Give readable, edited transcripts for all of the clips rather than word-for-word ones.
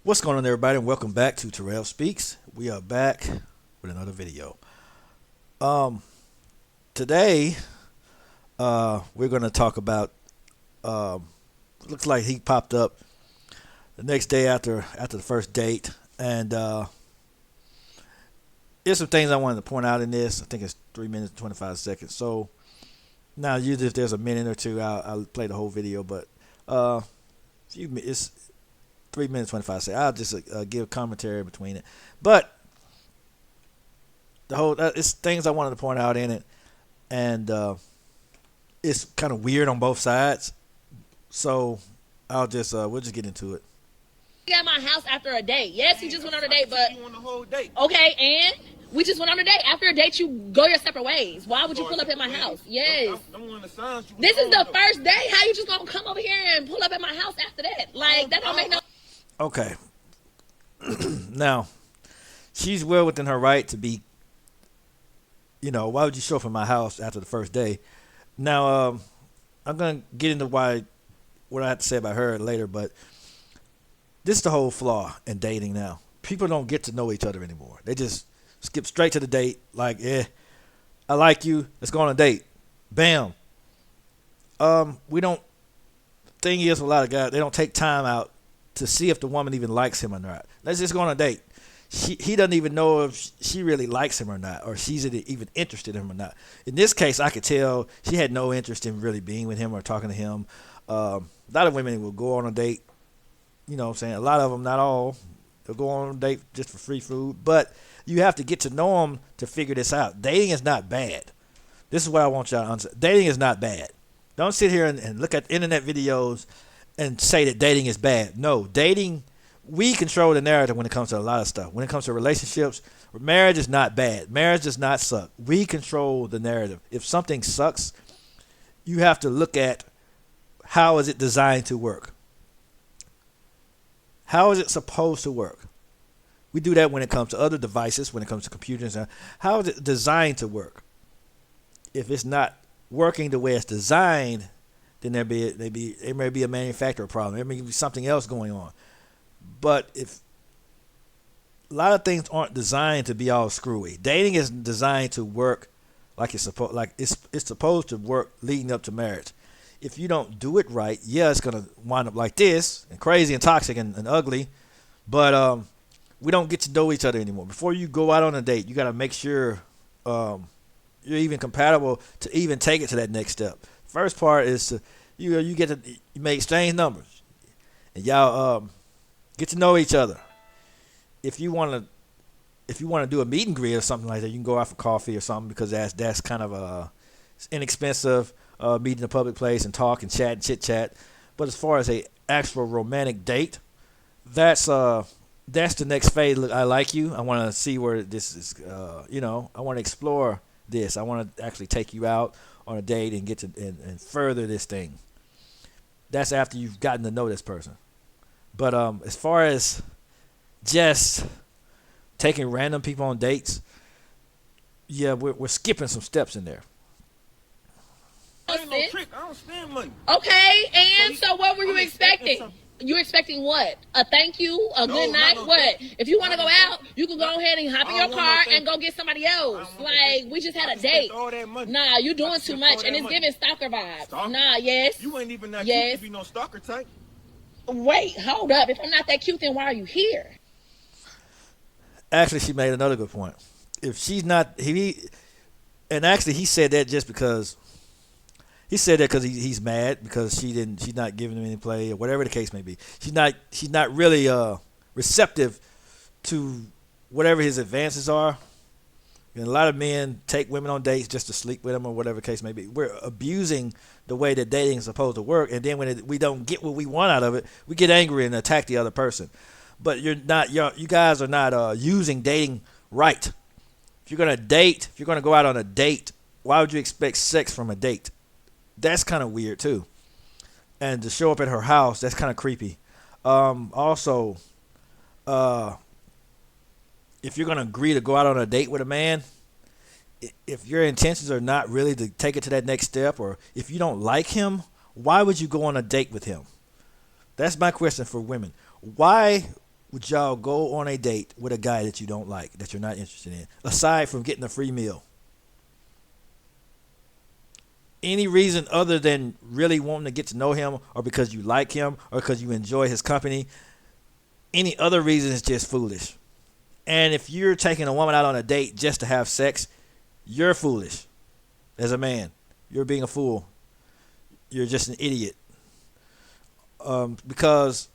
What's going on, everybody, and welcome back to Terrell Speaks. We are back with another video. Um, Today, we're going to talk about. Um, Looks like he popped up the next day after the first date, and there's some things I wanted to point out in this. I think it's 3 minutes and 25 seconds. So now, usually if there's a minute or two, I'll play the whole video, but it's 3 minutes 25 seconds. I'll just give commentary between it, but the whole it's things I wanted to point out in it, and it's kind of weird on both sides. So I'll just we'll just get into it. At my house after a date. Yes, we just went on a date, but You on the whole date. okay, and we just went on a date. After a date, you go your separate ways. Why would you pull up at my house? Yes. Them one of the signs you This was is the on, though. first date. How you just gonna come over here and pull up at my house after that? Like that don't make no. Okay. Now, she's well within her right to be. Why would you show up at my house after the first day? Now, I'm gonna get into what I have to say about her later, but this is the whole flaw in dating now. People don't get to know each other anymore. They just skip straight to the date. Like, I like you. Let's go on a date. Bam. We don't. Thing is, a lot of guys, they don't take time out to see if the woman even likes him or not. Let's just go on a date. He doesn't even know if she really likes him or not, or she's even interested in him or not. In this case, I could tell she had no interest in really being with him or talking to him. A lot of women will go on a date. You know what I'm saying? A lot of them, not all, they'll go on a date just for free food. But you have to get to know them to figure this out. Dating is not bad. This is what I want y'all to understand. Dating is not bad. Don't sit here and look at internet videos and say that dating is bad. No, dating, we control the narrative when it comes to a lot of stuff. When it comes to relationships, marriage is not bad. Marriage does not suck. We control the narrative. If something sucks, you have to look at how is it designed to work. How is it supposed to work? We do that when it comes to other devices, when it comes to computers. How is it designed to work? If it's not working the way it's designed, then there may be a manufacturer problem. There may be something else going on. But if a lot of things aren't designed to be all screwy, dating is designed to work like it's supposed to work leading up to marriage. If you don't do it right, it's gonna wind up like this and crazy and toxic and ugly. But we don't get to know each other anymore. Before you go out on a date, you got to make sure you're even compatible to even take it to that next step. First part is to you may exchange numbers and y'all get to know each other. If you want to do a meet and greet or something like that, you can go out for coffee or something, because that's kind of it's inexpensive. Meet in a public place and talk and chat and chit chat. But as far as a actual romantic date, that's the next phase. Look, I like you. I want to see where this is. I want to explore this. I want to actually take you out on a date and get to and further this thing. That's after you've gotten to know this person. But as far as just taking random people on dates, we're skipping some steps in there. I ain't no trick. I don't spend money. Okay, and So so what were you I'm expecting expecting? something. You expecting what? A thank you? A No, good not night? no What? thank you. If you want to Not go no out, thank you can go ahead and hop in I your don't want car no thank and go get somebody else. I don't want no Like, thank we just had I a just date. spent all that money. Nah, you I doing just too spent much, all and that it's money. giving stalker vibes. Stalker? Nah, yes. You ain't even that Yes. cute to be no stalker type. Wait, hold up. If I'm not that cute, then why are you here? Actually, she made another good point. If she's not, and actually he said that just because he's mad because she's not giving him any play or whatever the case may be. She's not really receptive to whatever his advances are. And a lot of men take women on dates just to sleep with them or whatever the case may be. We're abusing the way that dating is supposed to work, and then when we don't get what we want out of it, we get angry and attack the other person. But you guys are not using dating right. If you're gonna go out on a date, why would you expect sex from a date? That's kind of weird too. And to show up at her house, that's kind of creepy. Also, if you're gonna agree to go out on a date with a man, if your intentions are not really to take it to that next step, or if you don't like him, why would you go on a date with him? That's my question for women. Why would y'all go on a date with a guy that you don't like, that you're not interested in, aside from getting a free meal? Any reason other than really wanting to get to know him, or because you like him, or because you enjoy his company, any other reason is just foolish. And if you're taking a woman out on a date just to have sex, you're foolish as a man. You're being a fool. You're just an idiot. Because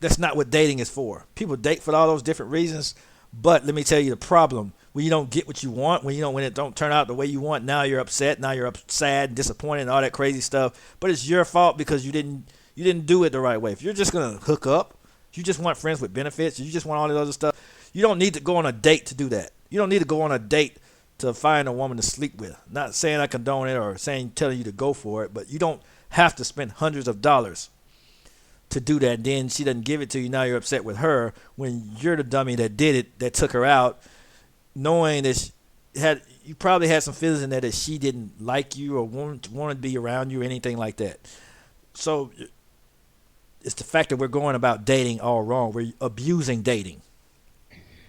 that's not what dating is for. People date for all those different reasons, but let me tell you the problem. When you don't get what you want, when it don't turn out the way you want, now you're upset, now you're sad, disappointed, and all that crazy stuff. But it's your fault because you didn't do it the right way. If you're just gonna hook up, if you just want friends with benefits, you just want all this other stuff, you don't need to go on a date to do that. You don't need to go on a date to find a woman to sleep with. Not saying I condone it or telling you to go for it, but you don't have to spend hundreds of dollars to do that. Then she doesn't give it to you. Now you're upset with her when you're the dummy that did it, that took her out, knowing that you probably had some feelings in there that she didn't like you or wanted to be around you or anything like that. So it's the fact that we're going about dating all wrong. We're abusing dating.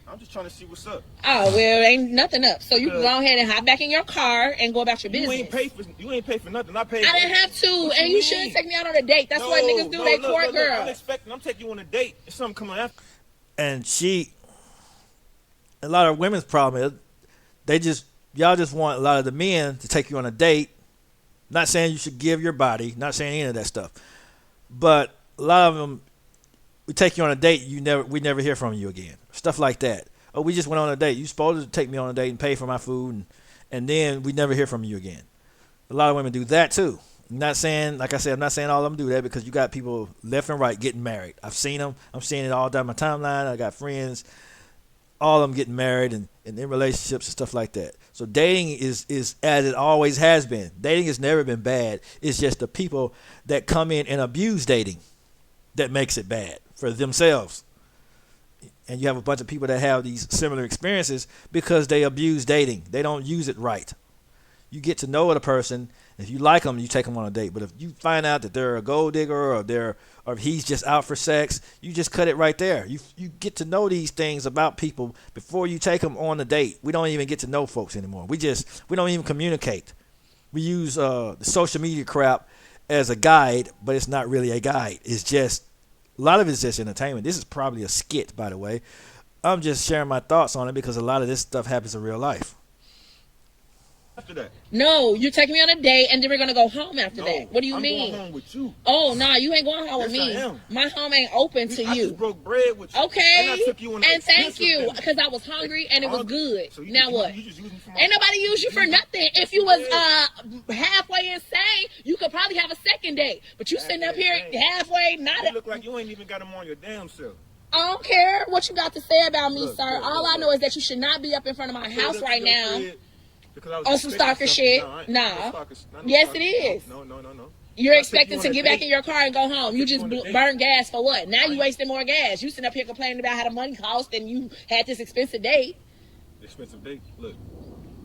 I'm just trying to see what's up. Oh, well, ain't nothing up. So you can go ahead and hop back in your car and go about your business. You ain't pay for nothing. I paid. I didn't have to, and you shouldn't take me out on a date. That's what niggas do. They court girl. I'm taking you on a date. There's something coming after. And a lot of women's problem is y'all just want a lot of the men to take you on a date. Not saying you should give your body, not saying any of that stuff, but a lot of them, we take you on a date, we never hear from you again. Stuff like that. Oh, we just went on a date. You supposed to take me on a date and pay for my food, and then we never hear from you again. A lot of women do that too. I'm not saying, like I said, I'm not saying all of them do that, because you got people left and right getting married. I've seen them. I'm seeing it all down my timeline. I got friends, all of them getting married and in relationships and stuff like that. So dating is as it always has been. Dating has never been bad. It's just the people that come in and abuse dating that makes it bad for themselves. And you have a bunch of people that have these similar experiences because they abuse dating. They don't use it right. You get to know the person. If you like them, you take them on a date. But if you find out that they're a gold digger or if he's just out for sex, you just cut it right there. You get to know these things about people before you take them on the date. We don't even get to know folks anymore. We don't even communicate. We use the social media crap as a guide, but it's not really a guide. It's just, a lot of it's just entertainment. This is probably a skit, by the way. I'm just sharing my thoughts on it because a lot of this stuff happens in real life. After that. No, you take me on a date and then we're gonna go home after that. What do you mean? I'm going home with you. Oh, nah, you ain't going home with Yes, me. I am. My home ain't open to I you. just broke bread with you. Okay, And I took you on and thank expensive you, dinner. because I was hungry and it was good. So Now what? You just used me for my Ain't nobody use you for nothing. If you was halfway insane, you could probably have a second date. But you sitting up here halfway, not. You look like you ain't even got them on your damn self. I don't care what you got to say about me, Look, sir. look, All look, I know is that you should not be up in front of my house right now on some expecting stalker something. shit. No, I ain't- Nah. no stalkers, not no Yes, stalkers. it is. No. You're I took expecting you to on a get back date. in your car and go home. You took just you on a date. burn gas for what? Now you wasting more gas. You sitting up here complaining about how the money cost and you had this expensive date. Expensive date. Look,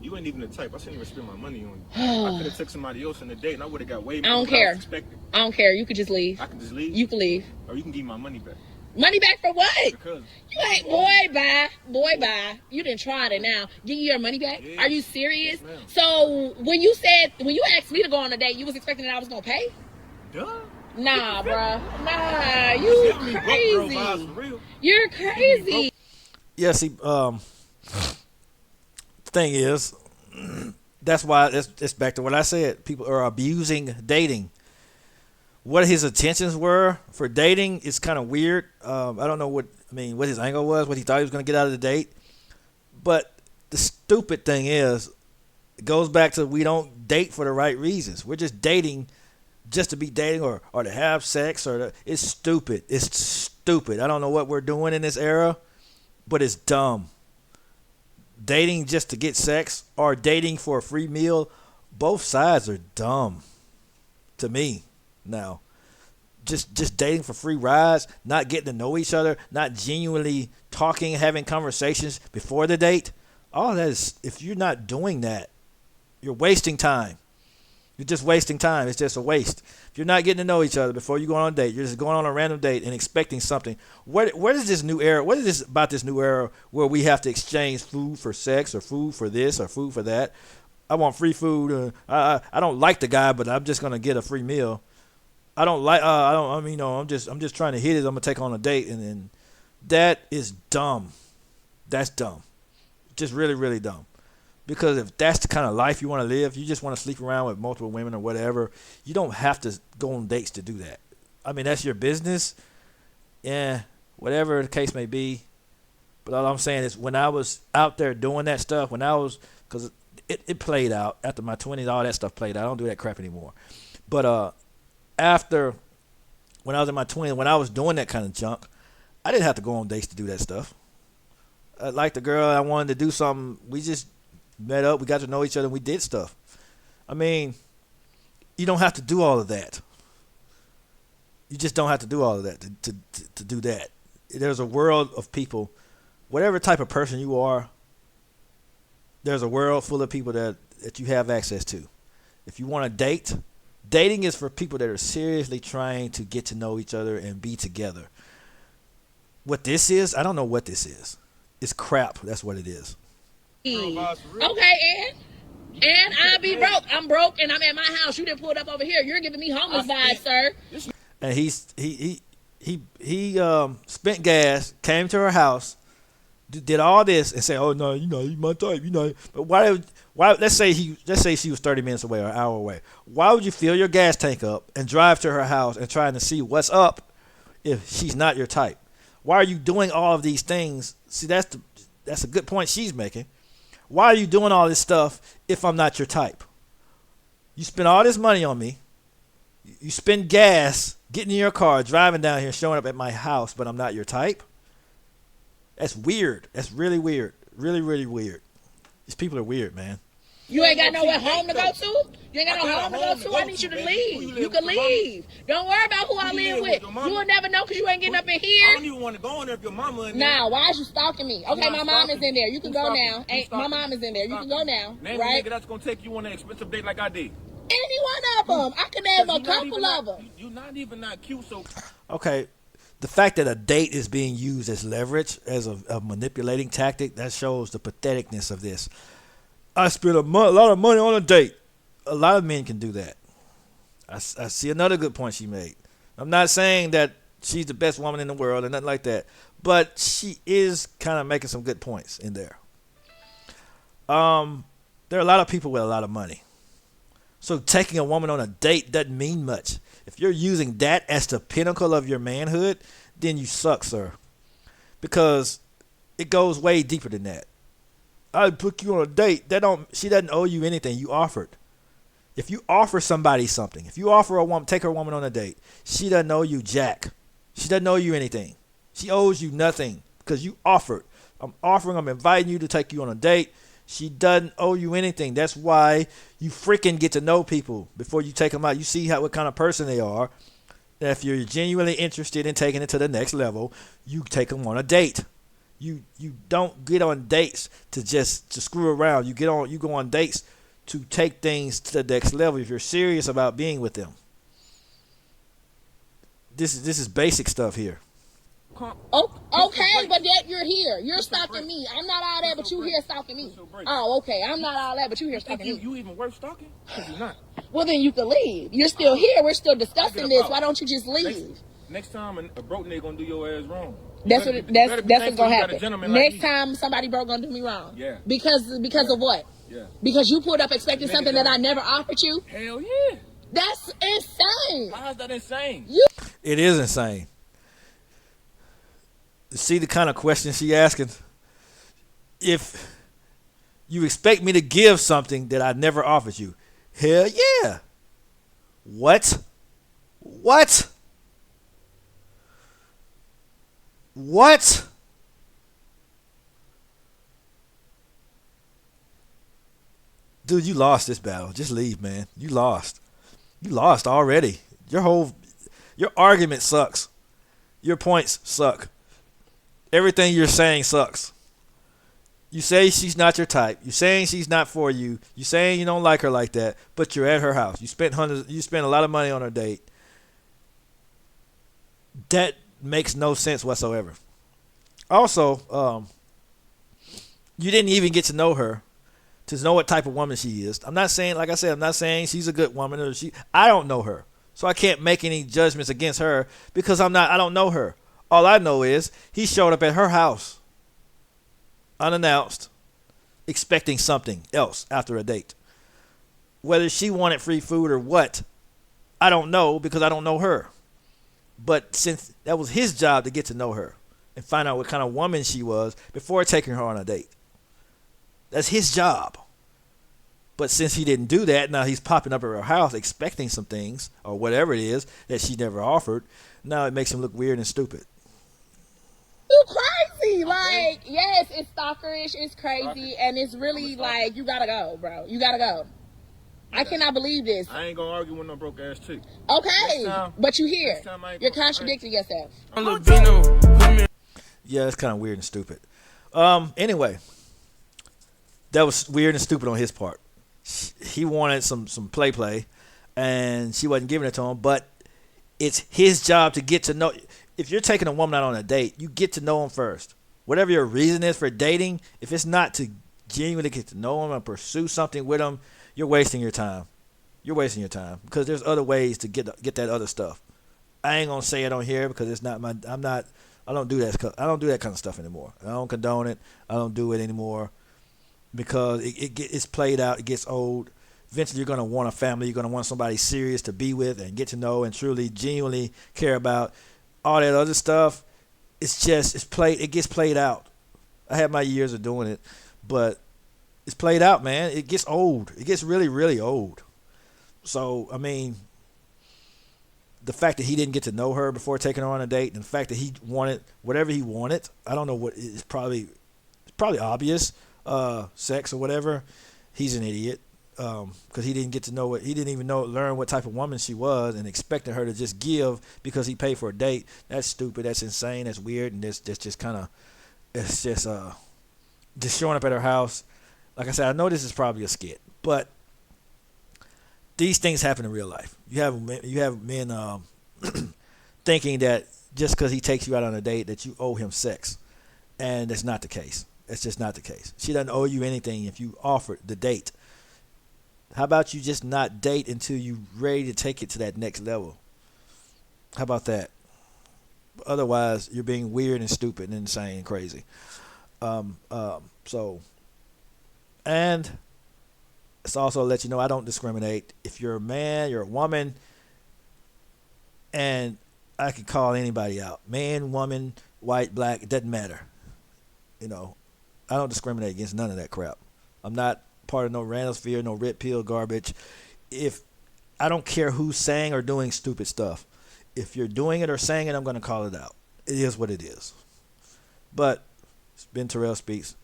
you ain't even the type. I shouldn't even spend my money on you. I could have took somebody else on the date and I would have got way more. I don't than care. was expecting. I don't care. You could just leave. I can just leave. You can leave. Or you can give me my money back. Money back for what? Because You ain't, boy, bye. You done tried it now. Give you your money back? Yeah. Are you serious? Yes, ma'am. So when you asked me to go on a date, you was expecting that I was gonna pay? duh. Nah, bruh. Nah, you Giving me broke girl vibes crazy. for real. You're crazy. Yeah, see, thing is, that's why it's back to what I said. People are abusing dating. What his intentions were for dating is kind of weird. I don't know what his angle was, what he thought he was going to get out of the date. But the stupid thing is, it goes back to we don't date for the right reasons. We're just dating just to be dating or to have sex. It's stupid. It's stupid. I don't know what we're doing in this era, but it's dumb. Dating just to get sex or dating for a free meal, both sides are dumb to me. Now, just dating for free rides, not getting to know each other, not genuinely talking, having conversations before the date, all that is, if you're not doing that, you're wasting time. You're just wasting time. It's just a waste. If you're not getting to know each other before you go on a date, you're just going on a random date and expecting something. What is this new era? What is this about this new era where we have to exchange food for sex or food for this or food for that? I want free food. I don't like the guy, but I'm just gonna get a free meal. I don't like. I don't. I mean, I'm just trying to hit it. I'm gonna take on a date, and that is dumb. That's dumb. Just really, really dumb. Because if that's the kind of life you want to live, you just want to sleep around with multiple women or whatever, you don't have to go on dates to do that. I mean, that's your business. Yeah, whatever the case may be. But all I'm saying is when I was out there doing that stuff, because it played out. After my 20s, all that stuff played out. I don't do that crap anymore. But after, when I was in my 20s, when I was doing that kind of junk, I didn't have to go on dates to do that stuff. Like the girl, I wanted to do something. We just met up, we got to know each other, and we did stuff. I mean, you don't have to do all of that. You just don't have to do all of that to do that. There's a world of people, whatever type of person you are, there's a world full of people that you have access to. If you want to date, dating is for people that are seriously trying to get to know each other and be together. What this is, I don't know what this is. It's crap. That's what it is. Okay, and I'll be broke. I'm broke and I'm at my house. You didn't pull it up over here. You're giving me homeless vibes, sir. And he spent gas, came to her house, did all this, and said, "Oh no, you my type, But why? Let's say she was 30 minutes away or an hour away. Why would you fill your gas tank up and drive to her house and trying to see what's up if she's not your type? Why are you doing all of these things? See, that's a good point she's making. Why are you doing all this stuff if I'm not your type? You spend all this money on me. You spend gas getting in your car, driving down here, showing up at my house, but I'm not your type? That's weird. That's really weird. Really, really weird. These people are weird, man. You ain't got nowhere home to go to? You ain't got no home to go to? I need you to leave. You can leave. Don't worry about who I live with. You will never know because you ain't getting up in here. I don't even want to go in there if your mama in there. Nah, why is you stalking me? Okay, my mom is in there. You can go now. My mom is in there. You can go now. Name a nigga that's going to take you on an expensive date like I did. Any one of them. I can name a couple of them. You're not even not cute, so... Okay, the fact that a date is being used as leverage, as a manipulating tactic, that shows the patheticness of this. I spent a lot of money on a date. A lot of men can do that. I see another good point she made. I'm not saying that she's the best woman in the world or nothing like that, but she is kind of making some good points in there. There are a lot of people with a lot of money. So taking a woman on a date doesn't mean much. If you're using that as the pinnacle of your manhood, then you suck, sir. Because it goes way deeper than that. I put you on a date. She doesn't owe you anything. You offered. If you offer somebody something, if you offer a woman, take her woman on a date, she doesn't owe you jack. She doesn't owe you anything. She owes you nothing because you offered. I'm inviting you to take you on a date. She doesn't owe you anything. That's why you freaking get to know people before you take them out. You see what kind of person they are. And if you're genuinely interested in taking it to the next level, you take them on a date. You don't get on dates to screw around. You go on dates to take things to the next level if you're serious about being with them. This is basic stuff here. Okay, but yet you're here. You're stalking me. I'm not all that, but you here stalking me. Oh, okay. I'm not all that, but you here stalking me. You even worth stalking? Because you're not. Well, then you can leave. You're still here. We're still discussing this. Why don't you just leave? Next time a broke nigga gonna do your ass wrong. That's what's gonna happen. Next time somebody broke gonna do me wrong. Yeah. Because of what? Yeah. Because you pulled up expecting something that I never offered you. Hell yeah. That's insane. How is that insane? It is insane. See the kind of question she asking? If you expect me to give something that I never offered you, hell yeah. What? Dude, you lost this battle. Just leave, man. You lost. You lost already. Your argument sucks. Your points suck. Everything you're saying sucks. You say she's not your type. You saying she's not for you. You saying you don't like her like that, but you're at her house. You spent hundreds. You spent a lot of money on her date. That makes no sense whatsoever. Also, you didn't even get to know her to know what type of woman she is. I'm not saying, like I said, I'm not saying she's a good woman or I don't know her, so I can't make any judgments against her because I don't know her. All I know is he showed up at her house unannounced, expecting something else after a date. Whether she wanted free food or what, I don't know because I don't know her. But since that was his job to get to know her and find out what kind of woman she was before taking her on a date. That's his job. But since he didn't do that, now he's popping up at her house expecting some things or whatever it is that she never offered. Now it makes him look weird and stupid. You crazy. Like, yes, it's stalkerish, it's crazy, and it's really like, you gotta go, bro. You gotta go. I cannot believe this. I ain't gonna argue with no broke ass chick. Okay, but you here. You're contradicting yourself. Yeah, it's kind of weird and stupid. Anyway, that was weird and stupid on his part. He wanted some play, and she wasn't giving it to him. But it's his job to get to know. If you're taking a woman out on a date, you get to know him first. Whatever your reason is for dating, if it's not to genuinely get to know him and pursue something with him, you're wasting your time. You're wasting your time because there's other ways to get that other stuff. I ain't gonna say it on here because it's not my. I don't do that. I don't do that kind of stuff anymore. I don't condone it. I don't do it anymore because it's played out. It gets old. Eventually, you're gonna want a family. You're gonna want somebody serious to be with and get to know and truly, genuinely care about. All that other stuff, it gets played out. I had my years of doing it, but it's played out, man. It gets old. It gets really, really old. So, I mean, the fact that he didn't get to know her before taking her on a date, and the fact that he wanted whatever he wanted, I don't know what, it's probably obvious, sex or whatever, he's an idiot. Because he didn't get to know he didn't even learn what type of woman she was and expected her to just give because he paid for a date. That's stupid. That's insane. That's weird. And it's just showing up at her house. Like I said, I know this is probably a skit, but these things happen in real life. You have men thinking that just because he takes you out on a date that you owe him sex, and that's not the case. That's just not the case. She doesn't owe you anything if you offered the date. How about you just not date until you're ready to take it to that next level? How about that? Otherwise, you're being weird and stupid and insane and crazy. And it's also to let you know I don't discriminate. If you're a man, you're a woman, and I can call anybody out. Man, woman, white, black, it doesn't matter. I don't discriminate against none of that crap. I'm not part of no Ranosphere, no red pill garbage. If I don't care who's saying or doing stupid stuff. If you're doing it or saying it, I'm going to call it out. It is what it is. But it's been Terrell Speaks.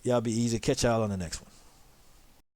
Y'all be easy. Catch y'all on the next one.